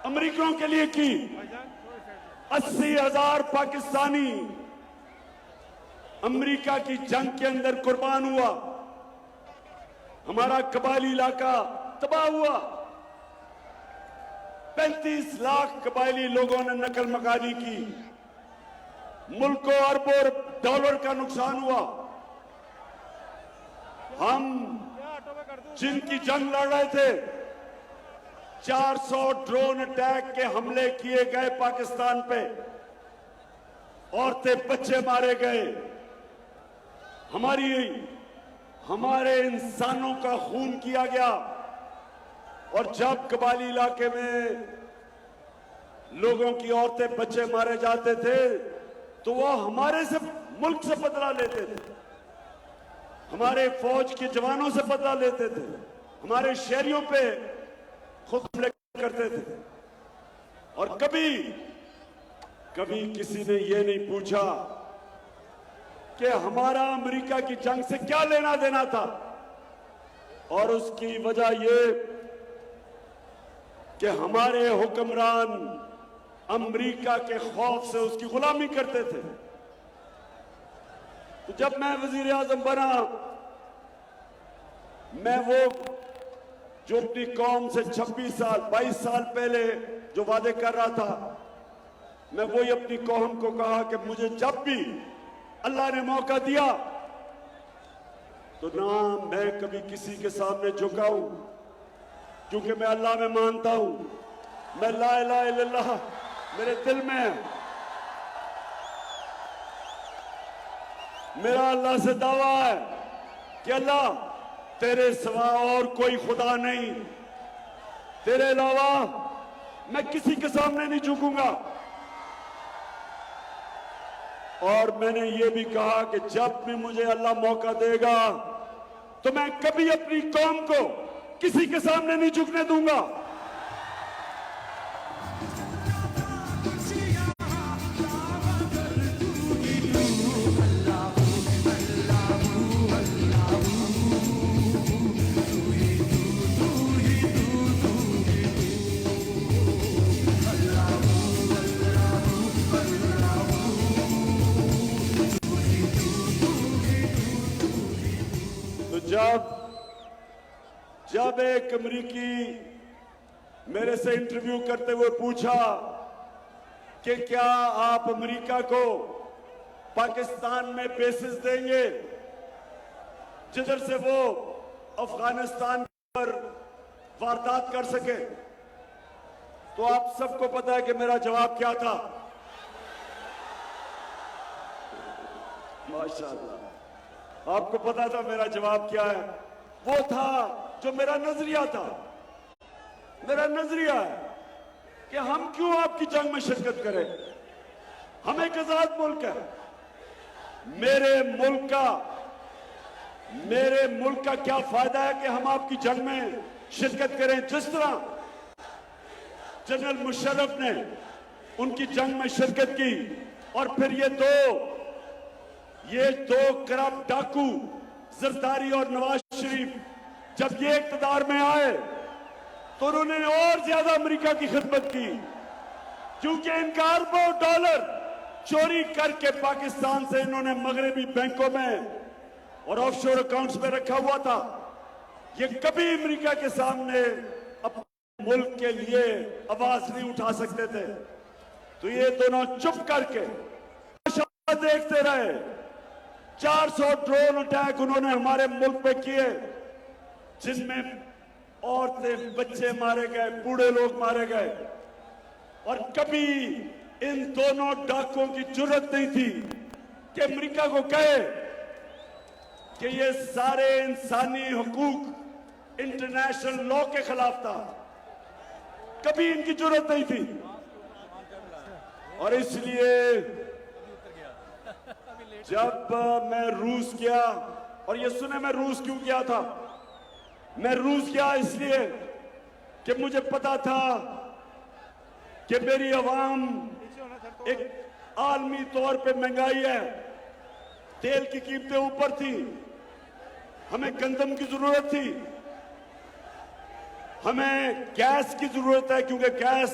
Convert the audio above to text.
अमेरिकियों के लिए की। 80,000 पाकिस्तानी अमेरिका की जंग के अंदर कुर्बान हुआ। हमारा कबायली इलाका तबाह हुआ। 35 लाख कबायली लोगों ने नकल मकानी की। मुल्क को अरबों डॉलर का नुकसान हुआ। हम जिनकी जंग लड़ रहे थे, 400 ड्रोन अटैक के हमले किए गए पाकिस्तान पे, औरतें बच्चे मारे गए। हमारे इंसानों का खून किया गया। और जब कबायली इलाके में लोगों की औरतें बच्चे मारे जाते थे तो वो हमारे से मुल्क से बदला लेते थे, हमारे फौज के जवानों से बदला लेते थे, हमारे शहरियों पे खुद हमले करते थे। और कभी किसी ने ये नहीं पूछा कि हमारा अमेरिका की जंग से क्या लेना देना था। और उसकी वजह ये कि हमारे हुक्मरान अमेरिका के खौफ से उसकी गुलामी करते थे। तो जब मैं वजीर आजम बना, मैं वो जो अपनी कौम से 26 साल 22 साल पहले जो वादे कर रहा था, मैं वही अपनी कौम को कहा कि मुझे जब भी अल्लाह ने मौका दिया तो ना मैं कभी किसी के सामने झुकाऊं, क्योंकि मैं अल्लाह में मानता हूं। मैं ला इलाहा इल्लल्लाह मेरे दिल में है। मेरा अल्लाह से दावा है कि अल्लाह तेरे सिवा और कोई खुदा नहीं, तेरे अलावा मैं किसी के सामने नहीं झुकूंगा। और मैंने ये भी कहा कि जब भी मुझे अल्लाह मौका देगा तो मैं कभी अपनी कौम को किसी के सामने नहीं झुकने दूंगा। जब एक अमेरिकी मेरे से इंटरव्यू करते हुए पूछा कि क्या आप अमेरिका को पाकिस्तान में बेसिस देंगे जिधर से वो अफगानिस्तान पर वारदात कर सके, तो आप सबको पता है कि मेरा जवाब क्या था। माशाअल्लाह, आपको पता था मेरा जवाब क्या है। वो था जो मेरा नजरिया था। मेरा नजरिया है कि हम क्यों आपकी जंग में शिरकत करें। हम एक आजाद मुल्क है। मेरे मुल्क का क्या फायदा है कि हम आपकी जंग में शिरकत करें। जिस तरह जनरल मुशर्रफ ने उनकी जंग में शिरकत की और फिर ये दो करप्ट डाकू जरदारी और नवाज शरीफ जब ये इक़्तिदार में आए तो उन्होंने और ज्यादा अमेरिका की खिदमत की, क्योंकि इनका अरबों डॉलर चोरी करके पाकिस्तान से इन्होंने मगरबी बैंकों में और ऑफशोर अकाउंट्स में रखा हुआ था। ये कभी अमेरिका के सामने अपने मुल्क के लिए आवाज नहीं उठा सकते थे। तो ये दोनों चुप करके देखते रहे। 400 ड्रोन अटैक उन्होंने हमारे मुल्क पे किए, जिनमें औरतें बच्चे मारे गए, बूढ़े लोग मारे गए। और कभी इन दोनों डाकुओं की जरूरत नहीं थी कि अमेरिका को कहे कि ये सारे इंसानी हुकूक इंटरनेशनल लॉ के खिलाफ था। कभी इनकी जरूरत नहीं थी। और इसलिए जब मैं रूस गया, और ये सुने मैं रूस क्यों गया था। मैं रूस गया इसलिए कि मुझे पता था कि मेरी आवाम एक आलमी तौर पे महंगाई है, तेल की कीमतें ऊपर थी, हमें गंदम की जरूरत थी, हमें गैस की जरूरत है, क्योंकि गैस